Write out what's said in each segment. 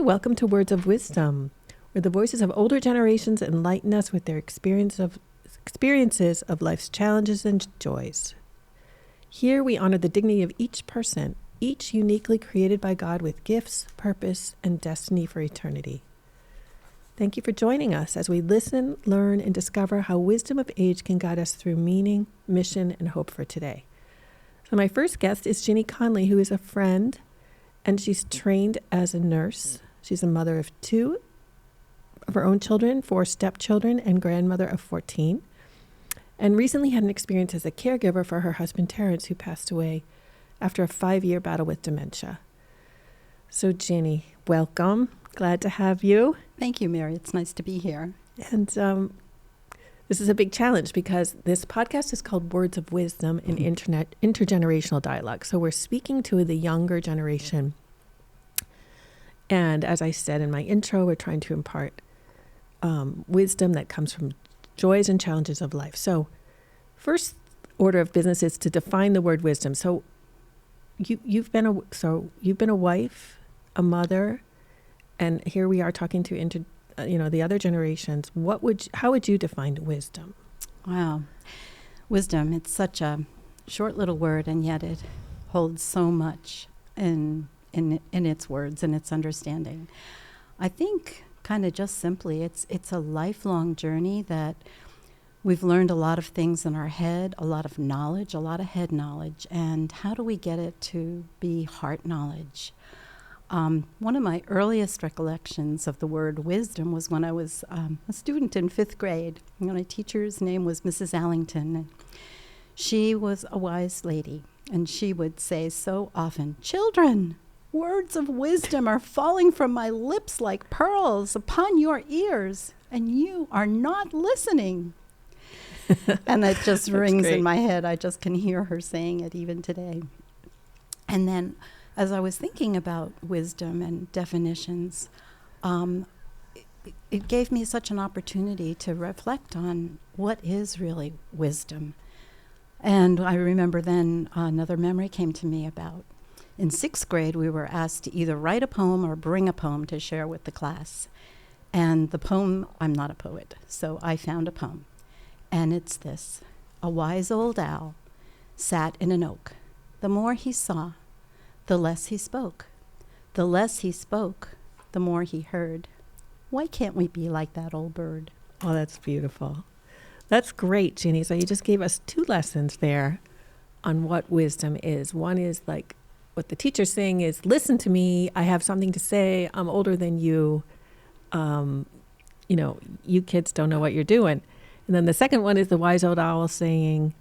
welcome to Words of Wisdom, where the voices of older generations enlighten us with their experiences of life's challenges and joys. Here we honor the dignity of each person, each uniquely created by God with gifts, purpose, and destiny for eternity. Thank you for joining us as we listen, learn, and discover how wisdom of age can guide us through meaning, mission, and hope for today. So my first guest is Ginny Conley, who is a friend, and she's trained as a nurse. She's a mother of 2 of her own children, 4 stepchildren, and grandmother of 14, and recently had an experience as a caregiver for her husband, Terrence, who passed away after a 5-year battle with dementia. So Ginny, welcome. Glad to have you. Thank you, Mary. It's nice to be here. And this is a big challenge because this podcast is called Words of Wisdom in Intergenerational Dialogue. So we're speaking to the younger generation. And as I said in my intro, we're trying to impart wisdom that comes from joys and challenges of life. So first order of business is to define the word wisdom. So you've been a wife, a mother, and here we are talking to the other generations. How would you define wisdom? Wow. Wisdom, it's such a short little word, and yet it holds so much in its words and its understanding. I think kind of just simply, it's a lifelong journey that we've learned a lot of things in our head, a lot of knowledge, a lot of head knowledge, and how do we get it to be heart knowledge? One of my earliest recollections of the word wisdom was when I was a student in 5th grade. My teacher's name was Mrs. Allington. And she was a wise lady, and she would say so often, "Children, words of wisdom are falling from my lips like pearls upon your ears, and you are not listening." And that just rings in my head. I just can hear her saying it even today. And then as I was thinking about wisdom and definitions, it gave me such an opportunity to reflect on what is really wisdom. And I remember then another memory came to me about in 6th grade, we were asked to either write a poem or bring a poem to share with the class. And the poem, I'm not a poet, so I found a poem. And it's this: "A wise old owl sat in an oak. The more he saw, the less he spoke. The less he spoke, the more he heard. Why can't we be like that old bird?" Oh, that's beautiful. That's great, Ginny. So you just gave us 2 lessons there on what wisdom is. One is like what the teacher's saying is, listen to me. I have something to say. I'm older than you. You kids don't know what you're doing. And then the second one is the wise old owl saying,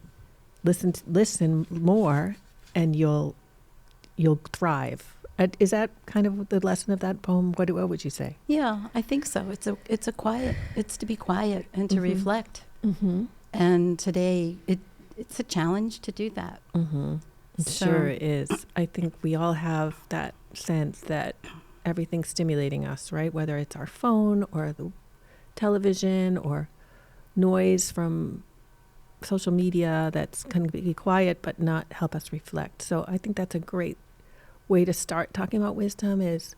listen more, and you'll thrive. Is that kind of the lesson of that poem? What would you say? Yeah, I think so. It's to be quiet and to reflect. Mm-hmm. And today it's a challenge to do that. Mm-hmm. It sure is. I think we all have that sense that everything's stimulating us, right? Whether it's our phone or the television or noise from social media that's going to be quiet but not help us reflect. So I think that's a great way to start talking about wisdom. Is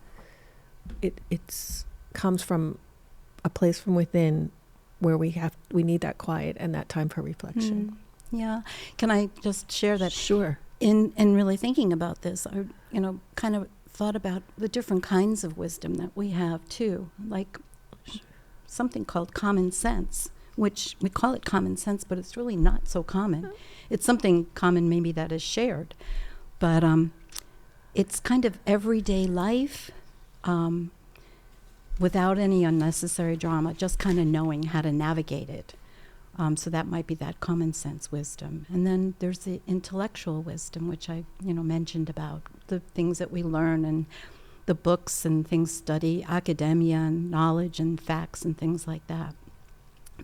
it's comes from a place from within where we need that quiet and that time for reflection. Yeah. Can I just share that? Sure. In really thinking about this, I kind of thought about the different kinds of wisdom that we have too, like something called common sense, which we call it common sense, but it's really not so common. It's something common maybe that is shared, but it's kind of everyday life without any unnecessary drama, just kind of knowing how to navigate it. So that might be that common sense wisdom. And then there's the intellectual wisdom, which I mentioned about the things that we learn and the books and things study, academia and knowledge and facts and things like that.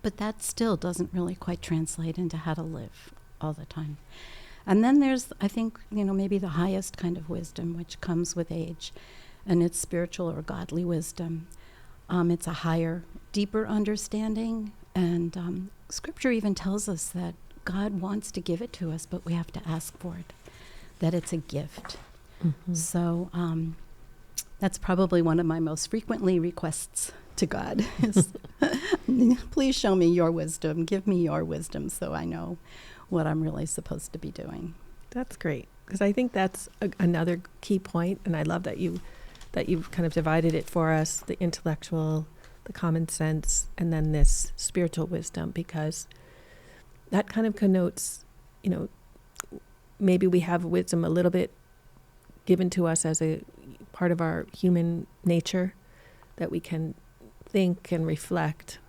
But that still doesn't really quite translate into how to live all the time. And then there's, I think, maybe the highest kind of wisdom, which comes with age, and it's spiritual or godly wisdom. It's a higher, deeper understanding, and Scripture even tells us that God wants to give it to us, but we have to ask for it, that it's a gift. Mm-hmm. So That's probably one of my most frequently requests to God is, please show me your wisdom. Give me your wisdom so I know what I'm really supposed to be doing. That's great, because I think that's another key point, and I love that you've kind of divided it for us, the intellectual, the common sense, and then this spiritual wisdom, because that kind of connotes, maybe we have wisdom a little bit given to us as a part of our human nature, that we can think and reflect,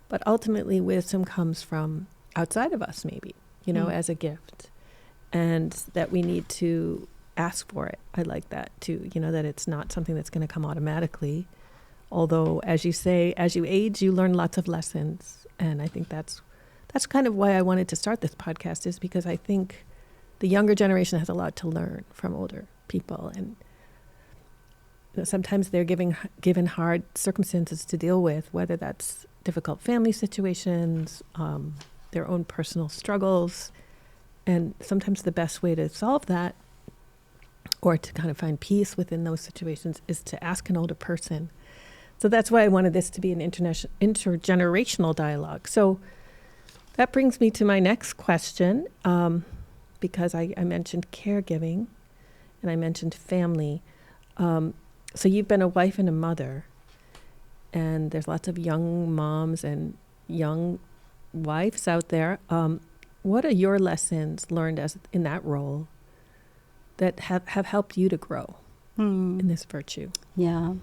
but ultimately wisdom comes from outside of us, maybe, as a gift, and that we need to ask for it. I like that too, that it's not something that's going to come automatically. Although, as you say, as you age, you learn lots of lessons. And I think that's kind of why I wanted to start this podcast, is because I think the younger generation has a lot to learn from older people. And sometimes they're given hard circumstances to deal with, whether that's difficult family situations, their own personal struggles. And sometimes the best way to solve that, or to kind of find peace within those situations, is to ask an older person. So that's why I wanted this to be an intergenerational dialogue. So that brings me to my next question, because I mentioned caregiving and I mentioned family. So you've been a wife and a mother, and there's lots of young moms and young wives out there. What are your lessons learned in that role that have helped you to grow in this virtue? Yeah.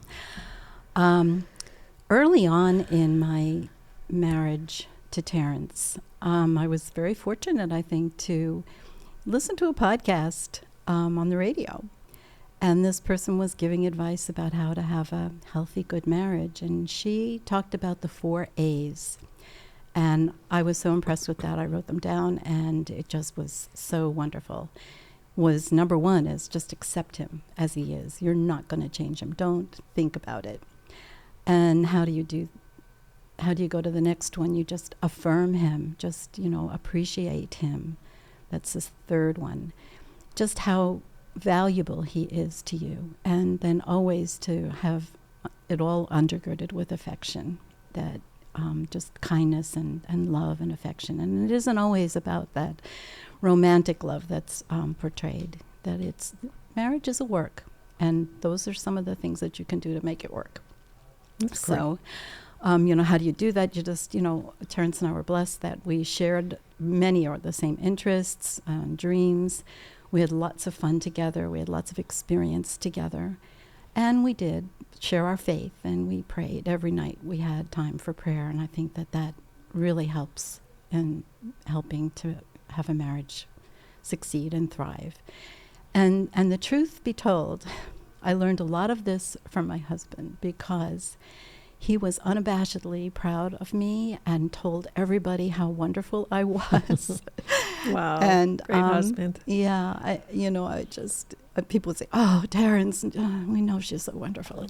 Early on in my marriage to Terrence, I was very fortunate, I think, to listen to a podcast on the radio. And this person was giving advice about how to have a healthy, good marriage. And she talked about the 4 A's. And I was so impressed with that. I wrote them down, and it just was so wonderful. Was number 1 is just accept him as he is. You're not going to change him. Don't think about it. And how do you go to the next one? You just affirm him. Just, appreciate him. That's the 3rd one. Just how valuable he is to you. And then always to have it all undergirded with affection, that just kindness and love and affection. And it isn't always about that romantic love that's portrayed, that marriage is a work. And those are some of the things that you can do to make it work. That's so, how do you do that? You just, Terrence and I were blessed that we shared many of the same interests, dreams. We had lots of fun together. We had lots of experience together. And we did share our faith, and we prayed every night. We had time for prayer, and I think that really helps in helping to have a marriage succeed and thrive. And the truth be told, I learned a lot of this from my husband, because he was unabashedly proud of me and told everybody how wonderful I was. Wow. And great husband. Yeah, I just people would say, "Oh, Terrence, we know she's so wonderful."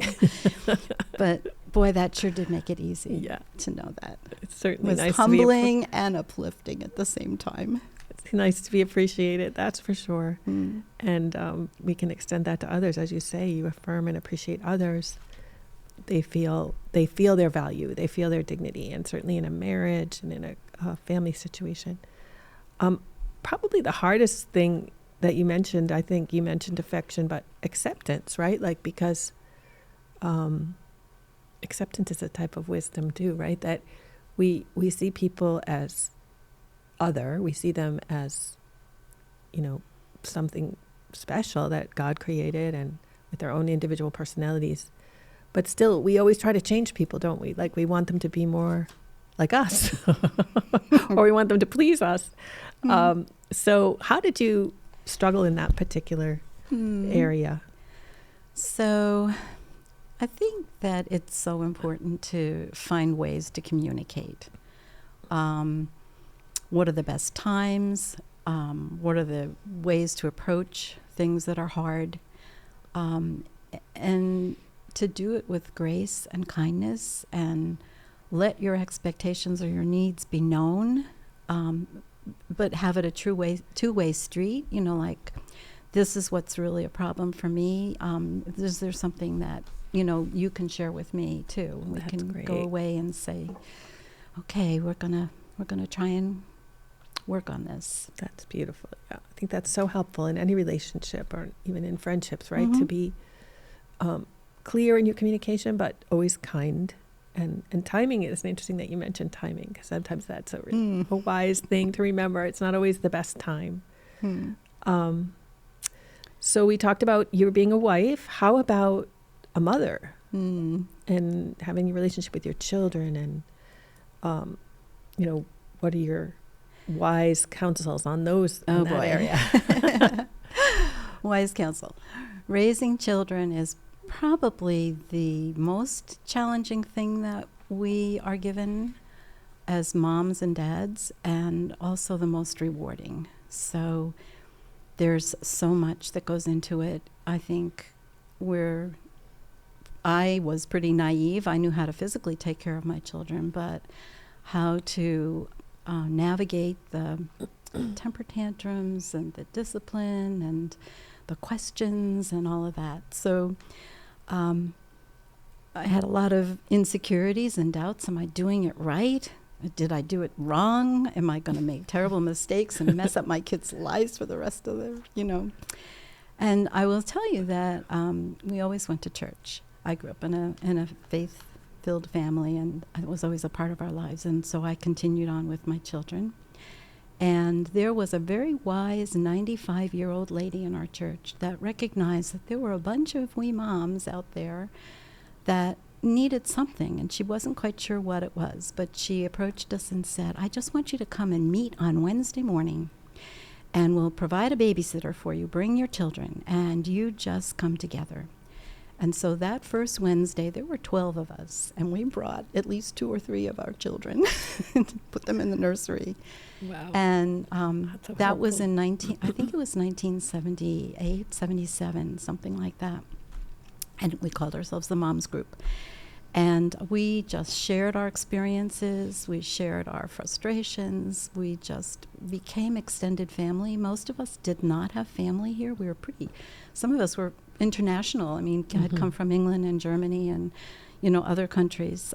But boy, that sure did make it easy to know that. It's certainly It was nice humbling and uplifting at the same time. It's nice to be appreciated, that's for sure. And we can extend that to others. As you say, you affirm and appreciate others. They feel their value, they feel their dignity, and certainly in a marriage and in a family situation. Probably the hardest thing that you mentioned, I think you mentioned affection, but acceptance, right? Because acceptance is a type of wisdom too, right? That we see people as other, we see them as, something special that God created and with their own individual personalities. But still, we always try to change people, don't we? We want them to be more like us, or we want them to please us. So how did you struggle in that particular area? So I think that it's so important to find ways to communicate. What are the best times? What are the ways to approach things that are hard? And to do it with grace and kindness, and let your expectations or your needs be known, but have it a two-way street. this is what's really a problem for me. Is there something that, you can share with me too? We That's can great. go away and say, okay, we're gonna try and work on this. That's beautiful. Yeah, I think that's so helpful in any relationship or even in friendships, right? Mhm. To be clear in your communication, but always kind. And timing, it's interesting that you mentioned timing, because sometimes that's a wise thing to remember. It's not always the best time. So we talked about you being a wife. How about a mother and having a relationship with your children? And, what are your wise counsels on those in that area? Wise counsel. Raising children is probably the most challenging thing that we are given as moms and dads, and also the most rewarding. So there's so much that goes into it. I think I was pretty naive. I knew how to physically take care of my children, but how to navigate the temper tantrums and the discipline and the questions and all of that. So I had a lot of insecurities and doubts. Am I doing it right? Did I do it wrong? Am I going to make terrible mistakes and mess up my kids' lives for the rest of their, And I will tell you that we always went to church. I grew up in a faith-filled family, and it was always a part of our lives. And so I continued on with my children. And there was a very wise 95-year-old lady in our church that recognized that there were a bunch of wee moms out there that needed something, and she wasn't quite sure what it was, but she approached us and said, I just want you to come and meet on Wednesday morning, and we'll provide a babysitter for you. Bring your children, and you just come together. And so that first Wednesday, there were 12 of us, and we brought at least 2 or 3 of our children to put them in the nursery. Wow. And so that was helpful. I think it was 1978, 77, something like that. And we called ourselves the Moms Group. And we just shared our experiences. We shared our frustrations. We just became extended family. Most of us did not have family here. Some of us were international. I mean, had come from England and Germany and, other countries.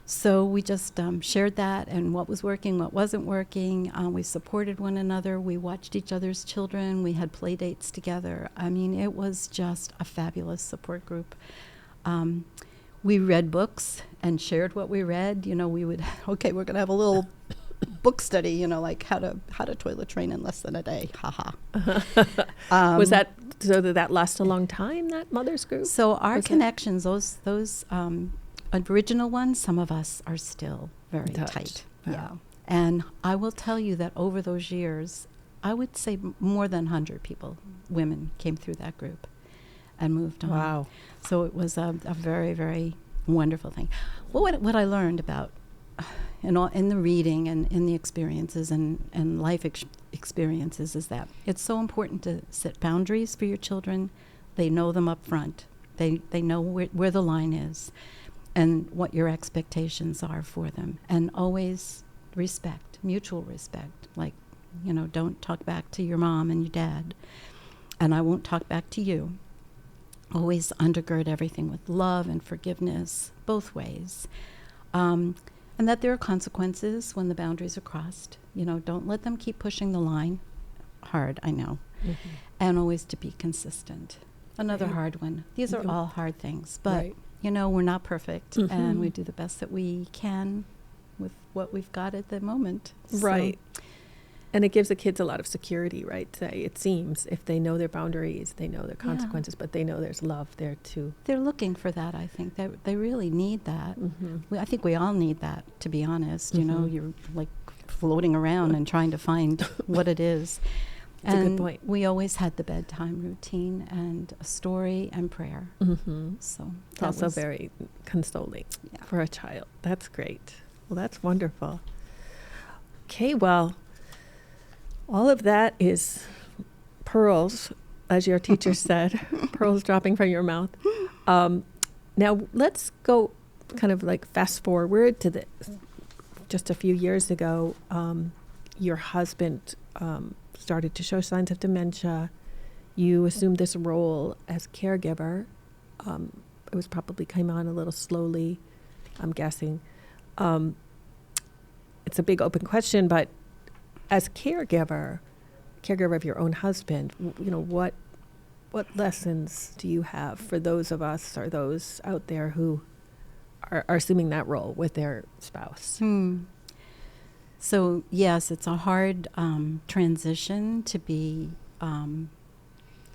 So we just shared that and what was working, what wasn't working. We supported one another. We watched each other's children. We had play dates together. I mean, it was just a fabulous support group. We read books and shared what we read. We would, okay, we're going to have a little book study, like how to toilet train in less than a day. Ha ha. Was that, so did that last a long time, that mothers group? So our connections, those original ones, some of us are still very tight. Wow. Yeah. And I will tell you that over those years, I would say more than 100 women came through that group and moved on. Wow. So it was a very, very wonderful thing. Well, what I learned about in the reading and in the experiences and life experiences is that it's so important to set boundaries for your children. They know them up front. They know where the line is and what your expectations are for them. And always respect, mutual respect. Like, don't talk back to your mom and your dad. And I won't talk back to you. Always undergird everything with love and forgiveness, both ways. And that there are consequences when the boundaries are crossed. Don't let them keep pushing the line. Hard, I know. Mm-hmm. And always to be consistent. Another hard one. These are all hard things. But, we're not perfect. Mm-hmm. And we do the best that we can with what we've got at the moment. Right. So. And it gives the kids a lot of security, right? It seems, if they know their boundaries, they know their consequences, but they know there's love there too. They're looking for that, I think. They really need that. Mm-hmm. I think we all need that, to be honest. Mm-hmm. You're like floating around and trying to find what it is. That's a good point. We always had the bedtime routine and a story and prayer. Mm-hmm. So it's also very consoling for a child. That's great. Well, that's wonderful. Okay, well, all of that is pearls, as your teacher said, pearls dropping from your mouth. Now, let's go kind of like fast forward to just a few years ago. Your husband started to show signs of dementia. you assumed this role as caregiver. It was probably came on a little slowly, I'm guessing. It's a big open question, but as caregiver of your own husband, what lessons do you have for those of us or those out there who are assuming that role with their spouse? So yes, it's a hard transition to be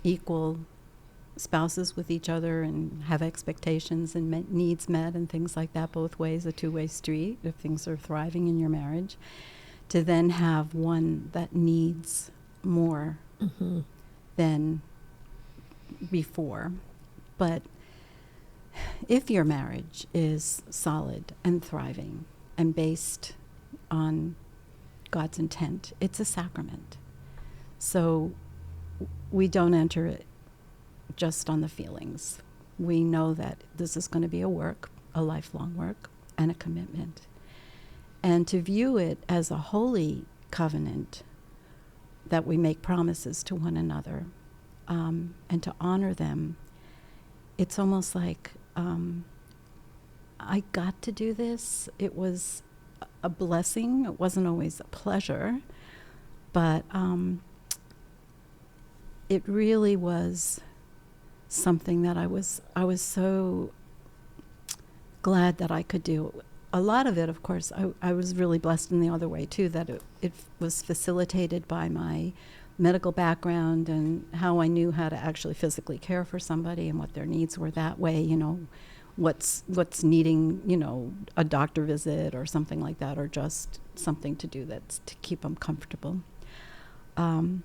equal spouses with each other and have expectations and needs met and things like that both ways, a two-way street if things are thriving in your marriage, to then have one that needs more than before. But if your marriage is solid and thriving and based on God's intent, it's a sacrament. So we don't enter it just on the feelings. We know that this is going to be a work, a lifelong work, and a commitment. And to view it as a holy covenant that we make promises to one another, and to honor them, it's almost like I got to do this. It was a blessing. It wasn't always a pleasure, but it really was something that I was so glad that I could do. A lot of it, of course, I was really blessed in the other way too, that it was facilitated by my medical background and how I knew how to actually physically care for somebody and what their needs were that way, what's needing, a doctor visit or something like that, or just something to do that's to keep them comfortable. And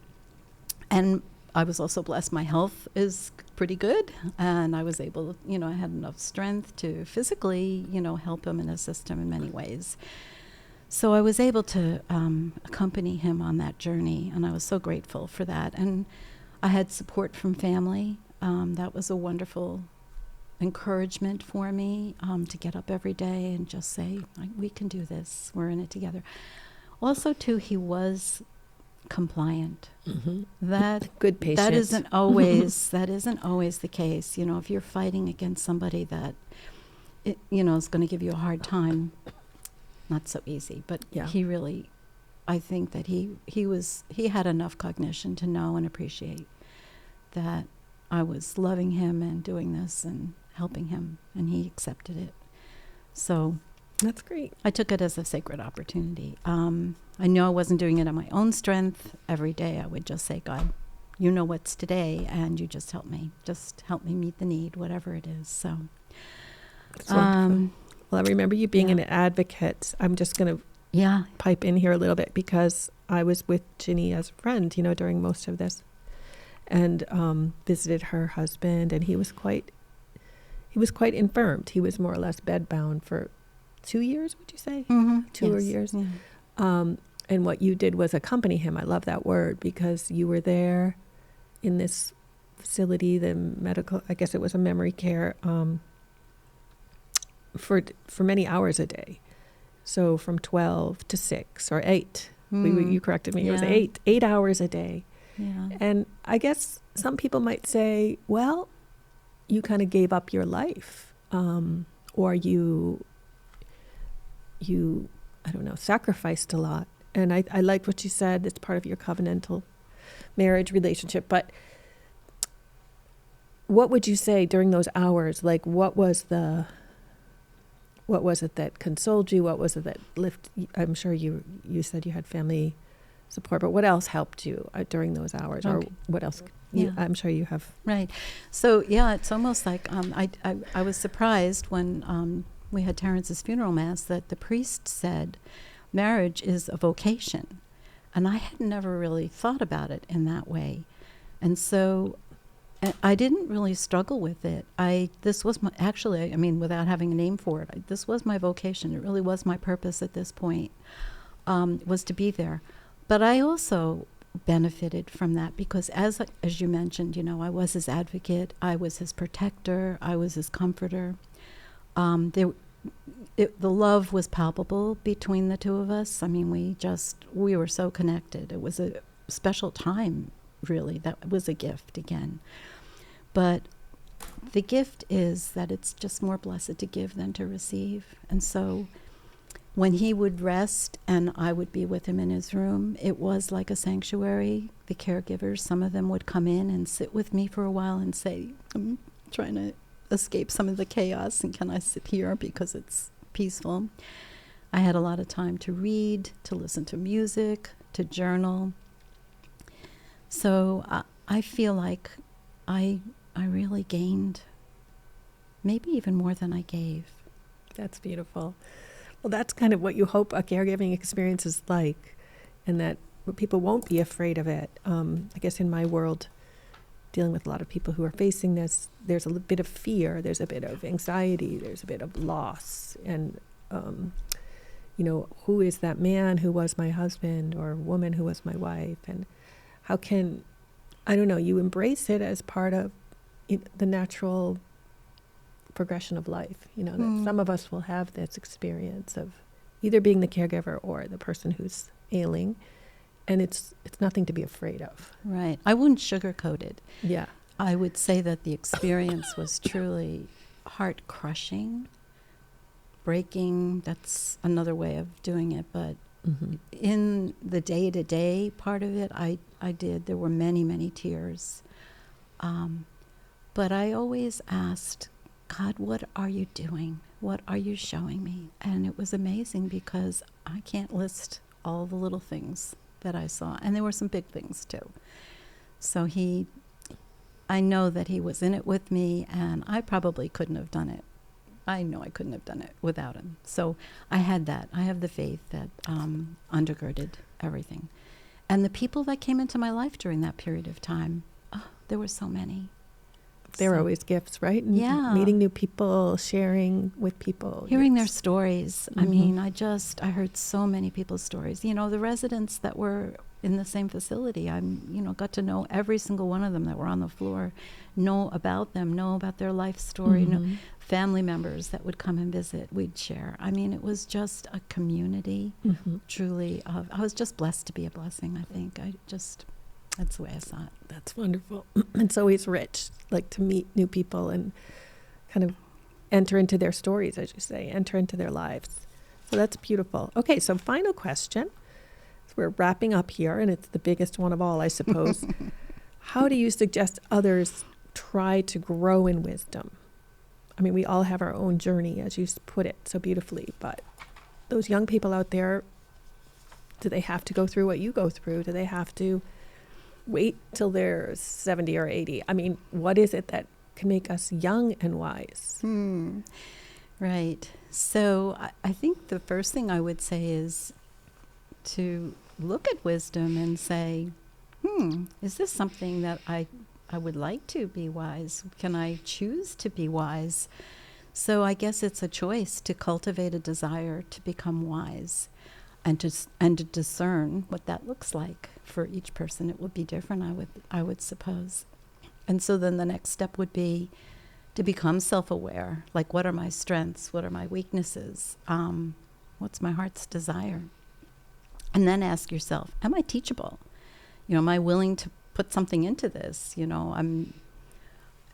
I was also blessed. My health is pretty good, and I was able, I had enough strength to physically, help him and assist him in many ways. So I was able to accompany him on that journey, and I was so grateful for that. And I had support from family. That was a wonderful encouragement for me to get up every day and just say, we can do this. We're in it together. Also, too, he was compliant. That good patience. That isn't always the case. If you're fighting against somebody that is going to give you a hard time, not so easy. But yeah. He really, I think that he had enough cognition to know and appreciate that I was loving him and doing this and helping him, and he accepted it. So that's great. I took it as a sacred opportunity. I know I wasn't doing it on my own strength. Every day I would just say, God, you know what's today, and you just help me. Just help me meet the need, whatever it is. So, that's wonderful. Well, I remember you being an advocate. I'm just going to pipe in here a little bit because I was with Ginny as a friend, during most of this, and visited her husband, and he was quite infirmed. He was more or less bedbound for 2 years, would you say? 2 years. Yeah. And what you did was accompany him. I love that word because you were there in this facility, the medical, I guess it was a memory care, for many hours a day. So from 12 to 6 or 8. You corrected me. Yeah. It was 8 hours a day. Yeah. And I guess some people might say, well, you kind of gave up your life, or you I don't know, sacrificed a lot. And I liked what you said. It's part of your covenantal marriage relationship. But what would you say during those hours? Like, what was it that consoled you? What was it that lifted? I'm sure you said you had family support, but what else helped you during those hours? Okay. Or what else? Yeah. I'm sure you have. Right. So, yeah, it's almost like I was surprised when we had Terrence's funeral mass that the priest said, marriage is a vocation. And I had never really thought about it in that way. And so I didn't really struggle with it. This was my, actually, I mean, without having a name for it, this was my vocation. It really was my purpose at this point, was to be there. But I also benefited from that because as you mentioned, I was his advocate, I was his protector, I was his comforter. The love was palpable between the two of us. I mean, we were so connected. It was a special time really. That was a gift again. But the gift is that it's just more blessed to give than to receive. And so when he would rest and I would be with him in his room, it was like a sanctuary. The caregivers, some of them would come in and sit with me for a while and say, I'm trying to escape some of the chaos, and can I sit here because it's peaceful? I had a lot of time to read, to listen to music, to journal. So I feel like I really gained maybe even more than I gave. That's beautiful. Well, that's kind of what you hope a caregiving experience is like, and that people won't be afraid of it. I guess in my world, dealing with a lot of people who are facing this, there's a bit of fear, there's a bit of anxiety, there's a bit of loss. And, who is that man who was my husband or woman who was my wife? And how can, you embrace it as part of the natural progression of life, that some of us will have this experience of either being the caregiver or the person who's ailing, and it's nothing to be afraid of. Right. I wouldn't sugarcoat it. Yeah. I would say that the experience was truly heart-crushing, breaking. That's another way of doing it. But in the day-to-day part of it, I did. There were many, many tears. But I always asked, God, what are you doing? What are you showing me? And it was amazing because I can't list all the little things that I saw. And there were some big things too. So I know that he was in it with me, and I probably couldn't have done it. I know I couldn't have done it without him. So I had that. I have the faith that undergirded everything. And the people that came into my life during that period of time, there were so many. There are always gifts, right? And yeah. Meeting new people, sharing with people. Hearing their stories. I mean, I heard so many people's stories. The residents that were in the same facility, got to know every single one of them that were on the floor, know about them, know about their life story, know family members that would come and visit, we'd share. I mean, it was just a community, truly. I was just blessed to be a blessing, I think. That's the way I saw it. That's wonderful. It's always rich, like to meet new people and kind of enter into their stories, as you say, enter into their lives. So that's beautiful. Okay, so final question. We're wrapping up here, and it's the biggest one of all, I suppose. How do you suggest others try to grow in wisdom? I mean, we all have our own journey, as you put it so beautifully, but those young people out there, do they have to go through what you go through? Do they have to wait till they're 70 or 80? I mean, what is it that can make us young and wise? Right. So I think the first thing I would say is to look at wisdom and say, is this something that I would like to be wise? Can I choose to be wise? So I guess it's a choice to cultivate a desire to become wise. And to discern what that looks like for each person. It would be different, I would suppose. And so then the next step would be to become self-aware. Like, what are my strengths? What are my weaknesses? What's my heart's desire? And then ask yourself, am I teachable? Am I willing to put something into this?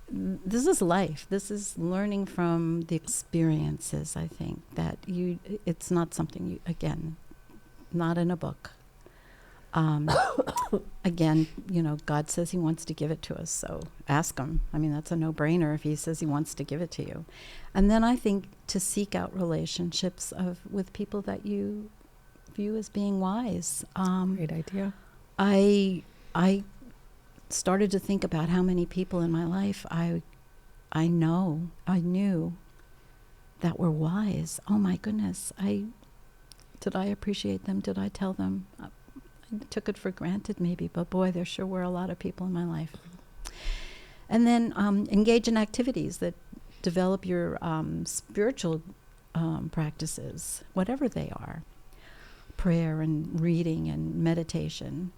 This is life. This is learning from the experiences, I think, that it's not something again, not in a book. Again, God says he wants to give it to us, so ask him. I mean, that's a no-brainer if he says he wants to give it to you. And then I think to seek out relationships with people that you view as being wise. Great idea. I started to think about how many people in my life I knew that were wise. Oh my goodness, did I appreciate them? Did I tell them? I took it for granted maybe, but boy, there sure were a lot of people in my life. And then engage in activities that develop your spiritual practices, whatever they are. Prayer and reading and meditation.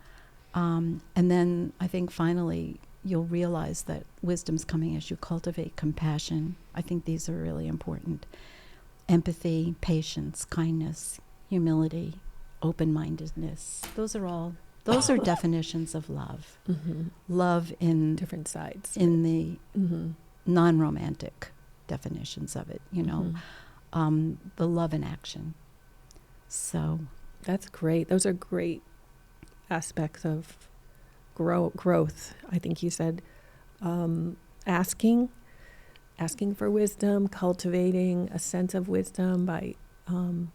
And then I think finally you'll realize that wisdom's coming as you cultivate compassion. I think these are really important. Empathy, patience, kindness, humility, open-mindedness. Those are all Those are definitions of love. Love in Different sides. in the non-romantic definitions of it, the love in action. So That's great. Those are great aspects of growth. I think you said asking for wisdom, cultivating a sense of wisdom by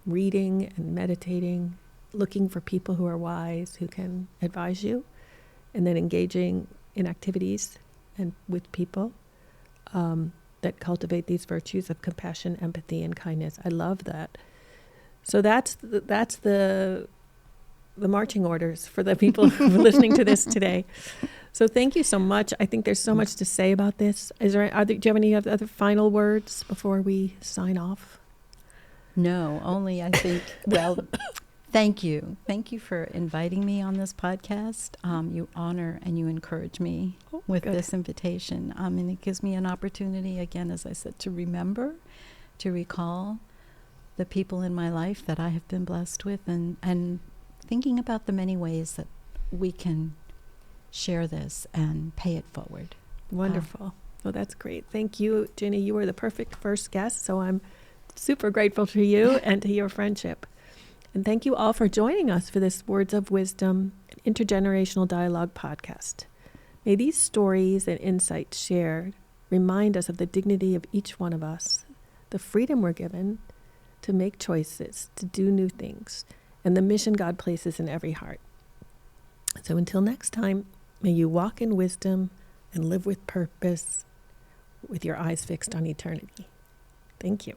reading and meditating, looking for people who are wise, who can advise you, and then engaging in activities and with people that cultivate these virtues of compassion, empathy, and kindness. I love that. So that's the marching orders for the people who are listening to this today. So thank you so much. I think there's so much to say about this. Do you have any other final words before we sign off? No, only I think, thank you. Thank you for inviting me on this podcast. You honor and you encourage me with this invitation. And it gives me an opportunity, again, as I said, to remember, to recall the people in my life that I have been blessed with, and thinking about the many ways that we can share this and pay it forward. Wonderful. Well, that's great. Thank you, Ginny. You were the perfect first guest, so I'm super grateful to you and to your friendship. And thank you all for joining us for this Words of Wisdom Intergenerational Dialogue podcast. May these stories and insights shared remind us of the dignity of each one of us, the freedom we're given to make choices, to do new things, and the mission God places in every heart. So until next time, may you walk in wisdom and live with purpose with your eyes fixed on eternity. Thank you.